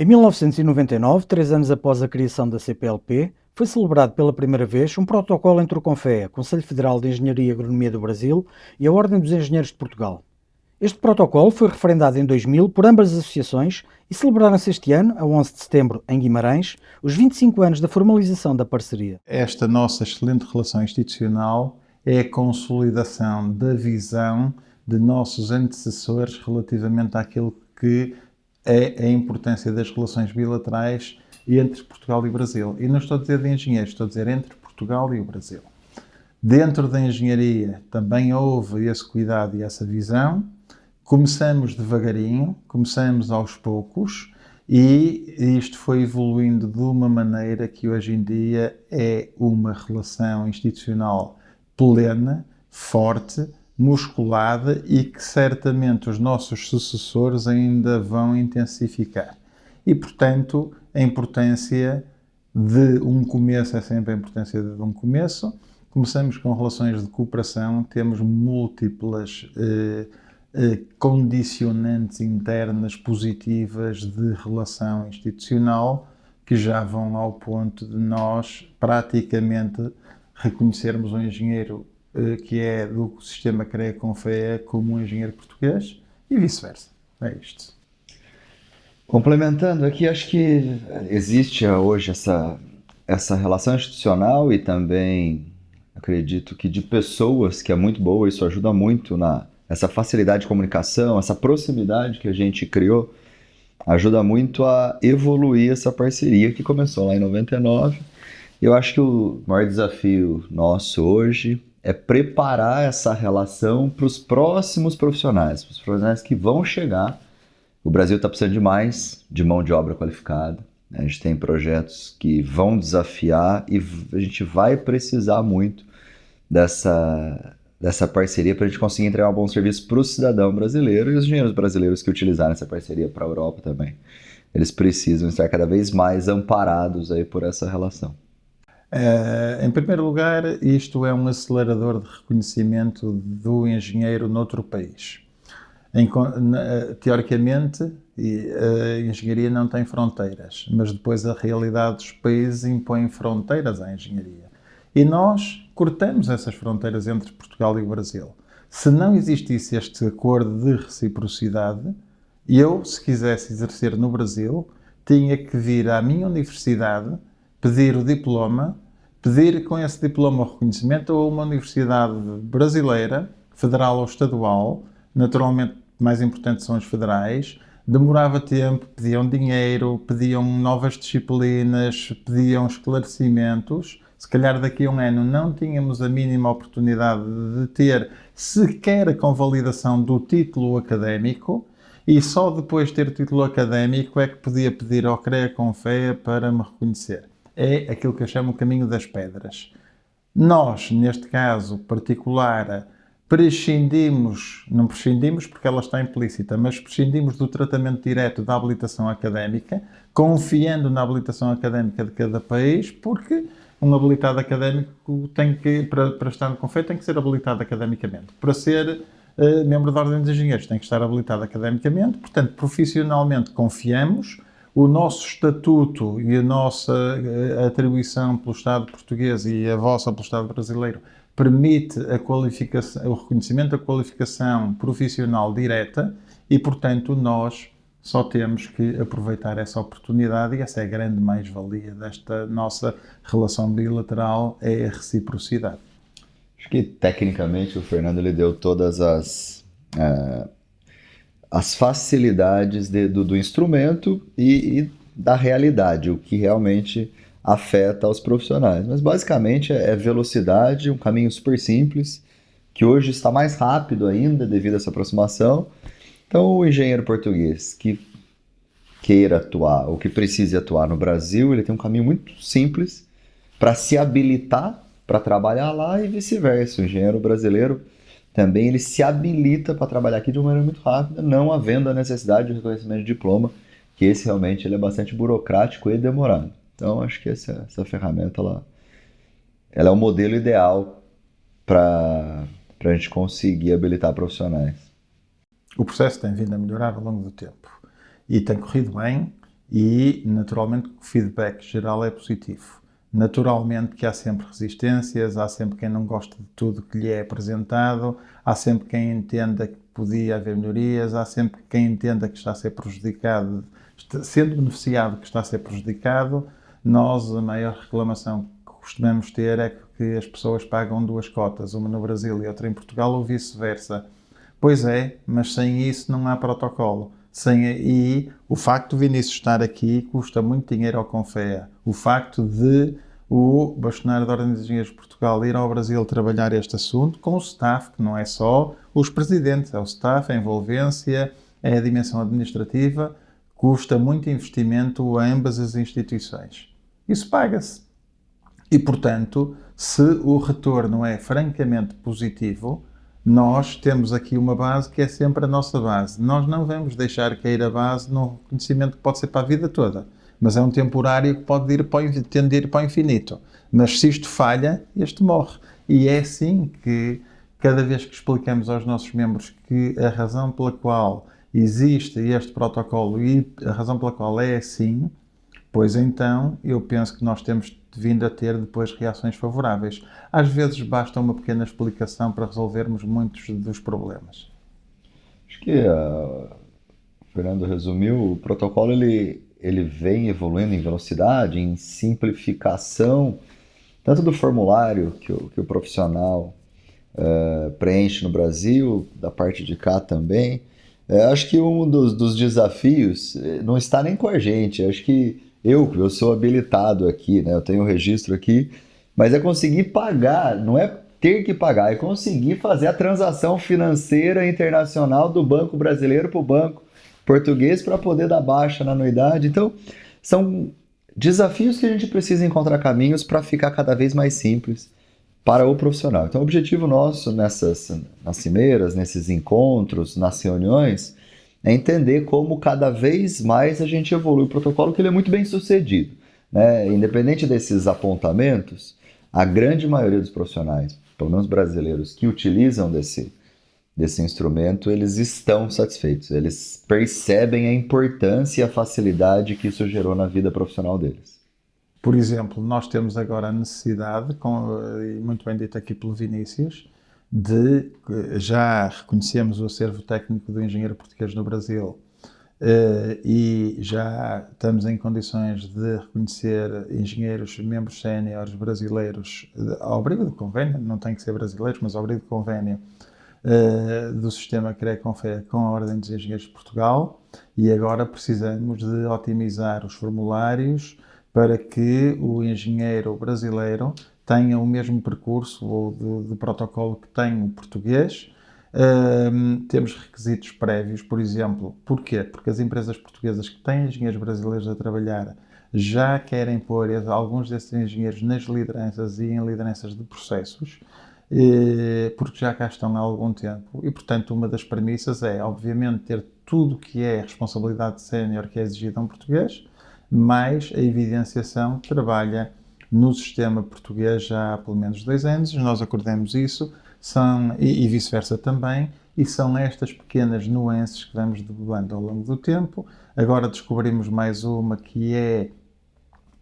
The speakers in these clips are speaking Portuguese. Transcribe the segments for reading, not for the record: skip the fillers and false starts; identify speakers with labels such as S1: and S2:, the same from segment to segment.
S1: Em 1999, 3 anos após a criação da CPLP, foi celebrado pela primeira vez um protocolo entre o CONFEA, Conselho Federal de Engenharia e Agronomia do Brasil, e a Ordem dos Engenheiros de Portugal. Este protocolo foi referendado em 2000 por ambas as associações e celebraram-se este ano, a 11 de setembro, em Guimarães, os 25 anos da formalização da parceria.
S2: Esta nossa excelente relação institucional é a consolidação da visão de nossos antecessores relativamente àquilo que é a importância das relações bilaterais entre Portugal e Brasil. E não estou a dizer de engenheiros, estou a dizer entre Portugal e o Brasil. Dentro da engenharia também houve esse cuidado e essa visão. Começamos devagarinho, começamos aos poucos e isto foi evoluindo de uma maneira que hoje em dia é uma relação institucional plena, forte, musculada e que certamente os nossos sucessores ainda vão intensificar. E, portanto, a importância de um começo é sempre a importância de um começo. Começamos com relações de cooperação, temos múltiplas condicionantes internas positivas de relação institucional que já vão ao ponto de nós praticamente reconhecermos um engenheiro que é do sistema CREA-CONFEA como um engenheiro português e vice-versa. É isto.
S3: Complementando aqui, acho que existe hoje essa relação institucional e também acredito que de pessoas, que é muito boa, isso ajuda muito essa facilidade de comunicação, essa proximidade que a gente criou, ajuda muito a evoluir essa parceria que começou lá em 99. Eu acho que o maior desafio nosso hoje é preparar essa relação para os próximos profissionais, para os profissionais que vão chegar. O Brasil está precisando demais de mão de obra qualificada. A gente tem projetos que vão desafiar e a gente vai precisar muito dessa parceria para a gente conseguir entregar um bom serviço para o cidadão brasileiro e os engenheiros brasileiros que utilizaram essa parceria para a Europa também. Eles precisam estar cada vez mais amparados aí por essa relação.
S2: Em primeiro lugar, isto é um acelerador de reconhecimento do engenheiro noutro país. Teoricamente, a engenharia não tem fronteiras, mas depois a realidade dos países impõe fronteiras à engenharia. E nós cortamos essas fronteiras entre Portugal e o Brasil. Se não existisse este acordo de reciprocidade, eu, se quisesse exercer no Brasil, tinha que vir à minha universidade, pedir o diploma, pedir com esse diploma o reconhecimento a uma universidade brasileira, federal ou estadual, naturalmente mais importantes são os federais, demorava tempo, pediam dinheiro, pediam novas disciplinas, pediam esclarecimentos. Se calhar daqui a um ano não tínhamos a mínima oportunidade de ter sequer a convalidação do título académico e só depois de ter o título académico é que podia pedir ao CREA-CONFEA para me reconhecer. É aquilo que eu chamo o caminho das pedras. Nós, neste caso particular, não prescindimos porque ela está implícita, mas prescindimos do tratamento direto da habilitação académica, confiando na habilitação académica de cada país, porque um habilitado académico para estar no CONFEA tem que ser habilitado academicamente. Para ser membro da Ordem dos Engenheiros tem que estar habilitado academicamente, portanto, profissionalmente confiamos. O nosso estatuto e a nossa atribuição pelo Estado português e a vossa pelo Estado brasileiro permite o reconhecimento da qualificação profissional direta e, portanto, nós só temos que aproveitar essa oportunidade e essa é a grande mais-valia desta nossa relação bilateral, é a reciprocidade.
S3: Acho que, tecnicamente, o Fernando lhe deu todas as facilidades do instrumento e da realidade, o que realmente afeta os profissionais. Mas basicamente é velocidade, um caminho super simples, que hoje está mais rápido ainda devido a essa aproximação. Então o engenheiro português que queira atuar ou que precise atuar no Brasil, ele tem um caminho muito simples para se habilitar para trabalhar lá e vice-versa. O engenheiro brasileiro também ele se habilita para trabalhar aqui de uma maneira muito rápida, não havendo a necessidade de reconhecimento de diploma, que esse realmente ele é bastante burocrático e demorado. Então, acho que essa ferramenta ela é o modelo ideal para a gente conseguir habilitar profissionais.
S2: O processo tem vindo a melhorar ao longo do tempo e tem corrido bem e, naturalmente, o feedback geral é positivo. Naturalmente que há sempre resistências, há sempre quem não gosta de tudo que lhe é apresentado, há sempre quem entenda que podia haver melhorias, há sempre quem entenda que está a ser prejudicado, sendo beneficiado que está a ser prejudicado. Nós, a maior reclamação que costumamos ter é que as pessoas pagam duas cotas, uma no Brasil e outra em Portugal, ou vice-versa. Pois é, mas sem isso não há protocolo. E o facto de Vinícius estar aqui custa muito dinheiro ao Confea. O facto de o bastonário da Ordem dos Engenheiros de Portugal ir ao Brasil trabalhar este assunto com o staff, que não é só os presidentes, é o staff, a envolvência, é a dimensão administrativa, custa muito investimento a ambas as instituições. Isso paga-se. E, portanto, se o retorno é francamente positivo, nós temos aqui uma base que é sempre a nossa base. Nós não vamos deixar cair a base num conhecimento que pode ser para a vida toda, mas é um temporário que pode tende a ir para o infinito. Mas se isto falha, este morre. E é assim que, cada vez que explicamos aos nossos membros que a razão pela qual existe este protocolo e a razão pela qual é assim, pois então eu penso que nós temos vindo a ter depois reações favoráveis. Às vezes basta uma pequena explicação para resolvermos muitos dos problemas.
S3: Acho que o Fernando resumiu, o protocolo ele vem evoluindo em velocidade, em simplificação, tanto do formulário que o profissional preenche no Brasil, da parte de cá também. Acho que um dos desafios não está nem com a gente, acho que eu sou habilitado aqui, né? Eu tenho um registro aqui, mas é conseguir pagar, não é ter que pagar, é conseguir fazer a transação financeira internacional do banco brasileiro para o banco português para poder dar baixa na anuidade. Então, são desafios que a gente precisa encontrar caminhos para ficar cada vez mais simples para o profissional. Então, o objetivo nosso nas cimeiras, nesses encontros, nas reuniões, é entender como cada vez mais a gente evolui o protocolo, que ele é muito bem sucedido, né? Independente desses apontamentos, a grande maioria dos profissionais, pelo menos brasileiros, que utilizam desse instrumento, eles estão satisfeitos, eles percebem a importância e a facilidade que isso gerou na vida profissional deles.
S2: Por exemplo, nós temos agora a necessidade, e muito bem dito aqui pelo Vinícius, já reconhecemos o acervo técnico do engenheiro português no Brasil e já estamos em condições de reconhecer engenheiros, membros séniores brasileiros, ao abrigo do convênio, não tem que ser brasileiros, mas ao abrigo do convênio do sistema CREA-CONFEA com a Ordem dos Engenheiros de Portugal, e agora precisamos de otimizar os formulários para que o engenheiro brasileiro tenha o mesmo percurso ou de protocolo que tem o português. Temos requisitos prévios, por exemplo. Porquê? Porque as empresas portuguesas que têm engenheiros brasileiros a trabalhar já querem pôr alguns desses engenheiros nas lideranças e em lideranças de processos, porque já cá estão há algum tempo. E, portanto, uma das premissas é, obviamente, ter tudo que é responsabilidade sénior que é exigida a um português, mais a evidenciação que trabalha no sistema português já há pelo menos 2 anos. Nós acordamos isso, e vice-versa também, e são estas pequenas nuances que vamos debelando ao longo do tempo. Agora descobrimos mais uma, que é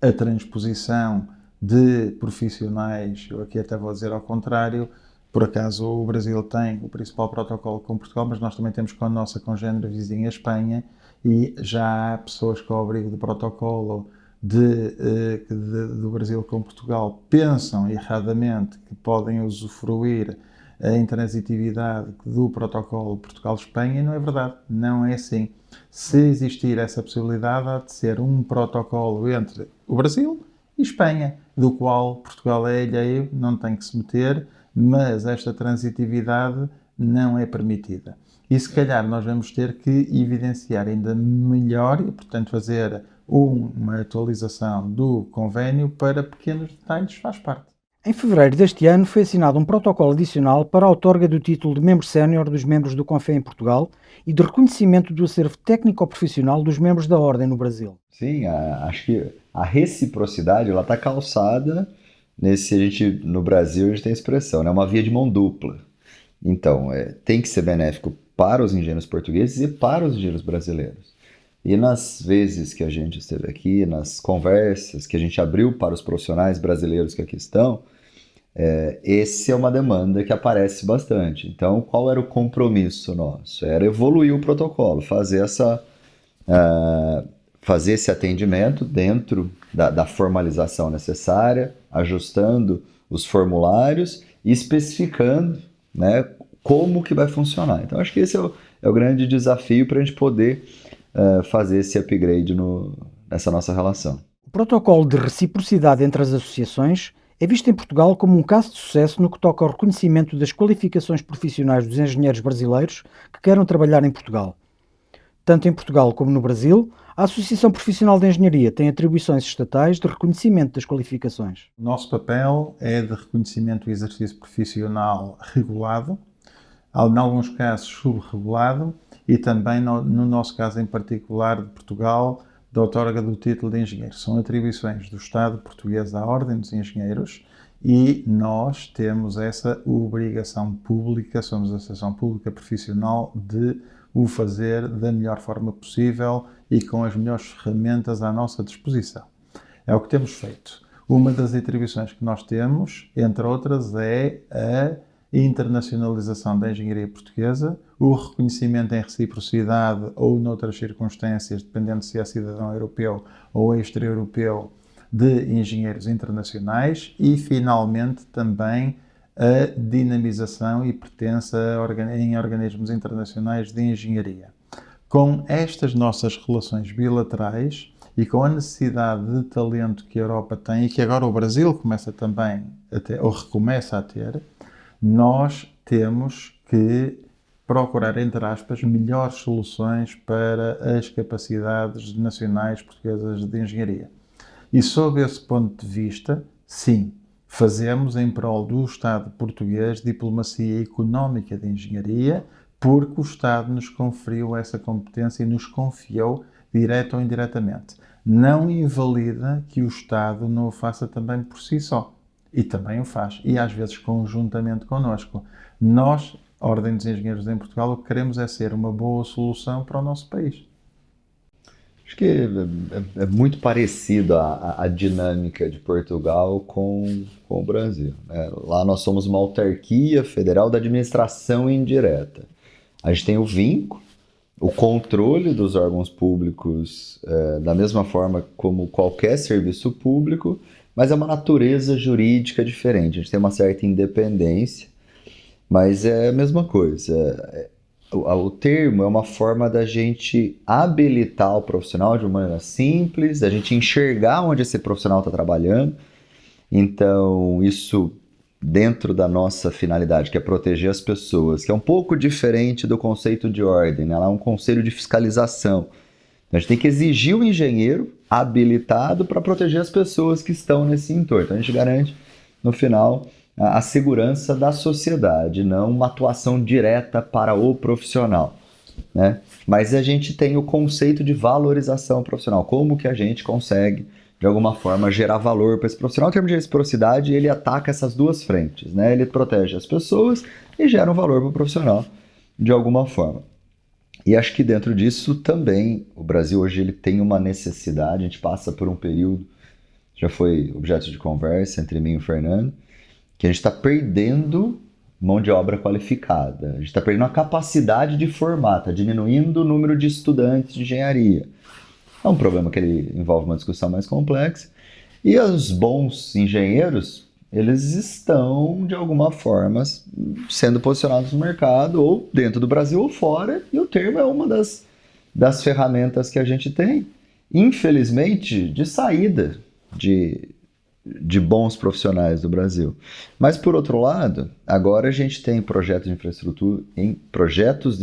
S2: a transposição de profissionais. Eu aqui até vou dizer ao contrário, por acaso o Brasil tem o principal protocolo com Portugal, mas nós também temos com a nossa congênere vizinha Espanha, e já há pessoas que, ao abrigo do protocolo do Brasil com Portugal, pensam erradamente que podem usufruir a intransitividade do protocolo Portugal-Espanha, e não é verdade, não é assim. Se existir essa possibilidade, há de ser um protocolo entre o Brasil e Espanha, do qual Portugal é alheio, não tem que se meter, mas esta transitividade não é permitida. E se calhar nós vamos ter que evidenciar ainda melhor e, portanto, fazer uma atualização do convênio para pequenos detalhes, faz parte.
S1: Em fevereiro deste ano foi assinado um protocolo adicional para a outorga do título de membro sénior dos membros do CONFEA em Portugal e de reconhecimento do acervo técnico-profissional dos membros da Ordem no Brasil.
S3: Sim, acho que a reciprocidade está calçada nesse, no Brasil a gente tem a expressão, né? Uma via de mão dupla. Então, tem que ser benéfico para os engenheiros portugueses e para os engenheiros brasileiros. E nas vezes que a gente esteve aqui, nas conversas que a gente abriu para os profissionais brasileiros que aqui estão, essa é uma demanda que aparece bastante. Então, qual era o compromisso nosso? Era evoluir o protocolo, fazer esse atendimento dentro da formalização necessária, ajustando os formulários e especificando, né, como que vai funcionar. Então, acho que esse é o grande desafio para a gente poder fazer esse upgrade nessa nossa relação.
S1: O protocolo de reciprocidade entre as associações é visto em Portugal como um caso de sucesso no que toca ao reconhecimento das qualificações profissionais dos engenheiros brasileiros que queiram trabalhar em Portugal. Tanto em Portugal como no Brasil, a Associação Profissional de Engenharia tem atribuições estatais de reconhecimento das qualificações.
S2: O nosso papel é de reconhecimento do exercício profissional regulado, em alguns casos subregulado, e também, no nosso caso em particular de Portugal, da outorga do título de engenheiro. São atribuições do Estado português à Ordem dos Engenheiros e nós temos essa obrigação pública, somos a Associação Pública Profissional, de o fazer da melhor forma possível e com as melhores ferramentas à nossa disposição. É o que temos feito. Uma das atribuições que nós temos, entre outras, é a internacionalização da engenharia portuguesa, o reconhecimento em reciprocidade ou noutras circunstâncias, dependendo se é cidadão europeu ou extra-europeu, de engenheiros internacionais e, finalmente, também a dinamização e pertença em organismos internacionais de engenharia. Com estas nossas relações bilaterais e com a necessidade de talento que a Europa tem e que agora o Brasil começa também a ter, ou recomeça a ter, nós temos que procurar, entre aspas, melhores soluções para as capacidades nacionais portuguesas de engenharia. E sob esse ponto de vista, sim, fazemos em prol do Estado português diplomacia económica de engenharia, porque o Estado nos conferiu essa competência e nos confiou, direta ou indiretamente. Não invalida que o Estado não o faça também por si só. E também o faz, e às vezes conjuntamente connosco. Nós, a Ordem dos Engenheiros em Portugal, o que queremos é ser uma boa solução para o nosso país.
S3: Acho que é muito parecido a dinâmica de Portugal com o Brasil, né? Lá nós somos uma autarquia federal da administração indireta. A gente tem o vínculo, o controle dos órgãos públicos da mesma forma como qualquer serviço público, mas é uma natureza jurídica diferente. A gente tem uma certa independência, mas é a mesma coisa. O termo é uma forma da gente habilitar o profissional de uma maneira simples, da gente enxergar onde esse profissional está trabalhando. Então, isso dentro da nossa finalidade, que é proteger as pessoas, que é um pouco diferente do conceito de ordem, né? Ela é um conselho de fiscalização. Então, a gente tem que exigir o engenheiro habilitado para proteger as pessoas que estão nesse entorno. Então, a gente garante, no final, a segurança da sociedade, não uma atuação direta para o profissional, né? Mas a gente tem o conceito de valorização profissional. Como que a gente consegue, de alguma forma, gerar valor para esse profissional? O termo de reciprocidade, ele ataca essas duas frentes, né? Ele protege as pessoas e gera um valor para o profissional, de alguma forma. E acho que dentro disso também, o Brasil hoje ele tem uma necessidade, a gente passa por um período, já foi objeto de conversa entre mim e o Fernando, que a gente está perdendo mão de obra qualificada, a gente está perdendo a capacidade de formar, está diminuindo o número de estudantes de engenharia. É um problema que ele envolve uma discussão mais complexa, e os bons engenheiros, eles estão, de alguma forma, sendo posicionados no mercado, ou dentro do Brasil ou fora, e o termo é uma das ferramentas que a gente tem, infelizmente, de saída de bons profissionais do Brasil. Mas, por outro lado, agora a gente tem projetos de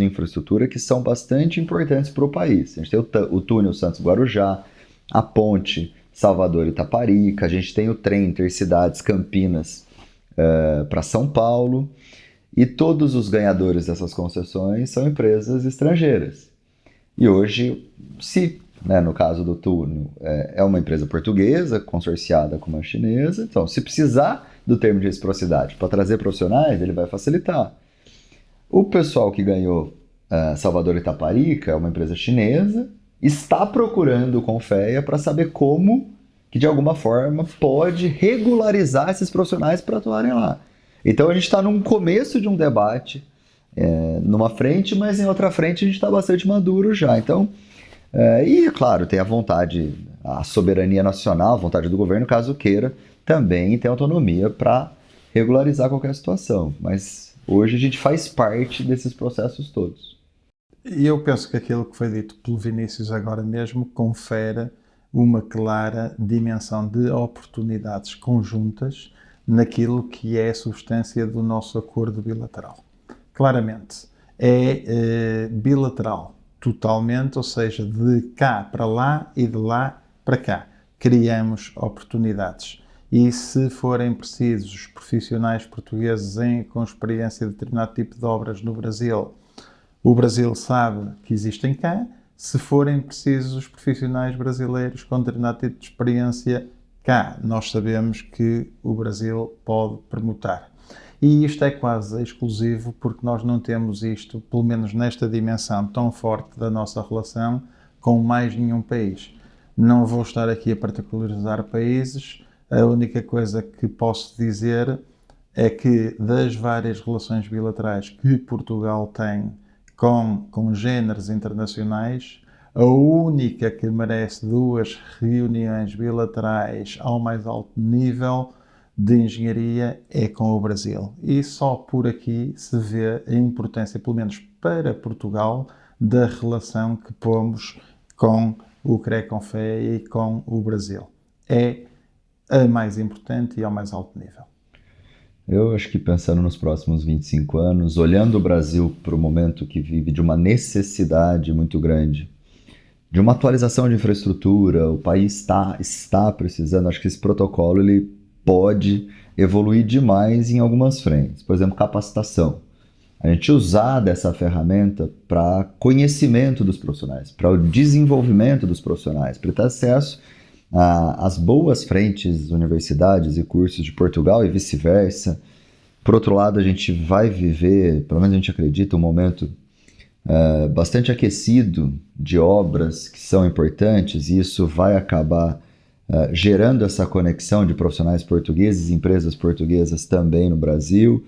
S3: infraestrutura que são bastante importantes para o país. A gente tem o túnel Santos-Guarujá, a ponte Salvador-Itaparica, a gente tem o trem Intercidades Campinas para São Paulo, e todos os ganhadores dessas concessões são empresas estrangeiras. E hoje, no caso do túnel, é uma empresa portuguesa consorciada com uma chinesa, então se precisar do termo de reciprocidade para trazer profissionais, ele vai facilitar. O pessoal que ganhou Salvador Itaparica é uma empresa chinesa está procurando o Confea para saber como que, de alguma forma, pode regularizar esses profissionais para atuarem lá. Então, a gente está num começo de um debate, numa frente, mas em outra frente a gente está bastante maduro já. Então, e, claro, tem a vontade, a soberania nacional, a vontade do governo, caso queira, também tem autonomia para regularizar qualquer situação. Mas hoje a gente faz parte desses processos todos.
S2: E eu penso que aquilo que foi dito pelo Vinícius agora mesmo confere uma clara dimensão de oportunidades conjuntas naquilo que é a substância do nosso acordo bilateral. Claramente, é bilateral, totalmente, ou seja, de cá para lá e de lá para cá. Criamos oportunidades. E se forem precisos os profissionais portugueses com experiência de determinado tipo de obras no Brasil, o Brasil sabe que existem cá. Se forem precisos os profissionais brasileiros com determinado tipo de experiência cá, nós sabemos que o Brasil pode permutar. E isto é quase exclusivo porque nós não temos isto, pelo menos nesta dimensão tão forte da nossa relação, com mais nenhum país. Não vou estar aqui a particularizar países, a única coisa que posso dizer é que das várias relações bilaterais que Portugal tem com congêneres internacionais, a única que merece 2 reuniões bilaterais ao mais alto nível de engenharia é com o Brasil. E só por aqui se vê a importância, pelo menos para Portugal, da relação que pomos com o CRECONFEA e com o Brasil. É a mais importante e ao mais alto nível.
S3: Eu acho que pensando nos próximos 25 anos, olhando o Brasil para o momento que vive de uma necessidade muito grande, de uma atualização de infraestrutura, o país está precisando, acho que esse protocolo ele pode evoluir demais em algumas frentes. Por exemplo, capacitação. A gente usar dessa ferramenta para conhecimento dos profissionais, para o desenvolvimento dos profissionais, para ter acesso às boas frentes, universidades e cursos de Portugal e vice-versa. Por outro lado, a gente vai viver, pelo menos a gente acredita, um momento bastante aquecido de obras que são importantes, e isso vai acabar gerando essa conexão de profissionais portugueses e empresas portuguesas também no Brasil.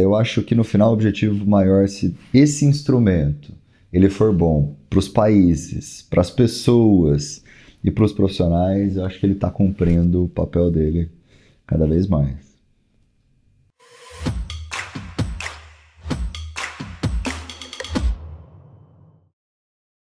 S3: Eu acho que no final o objetivo maior, se esse instrumento ele for bom para os países, para as pessoas e para os profissionais, eu acho que ele está cumprindo o papel dele cada vez mais.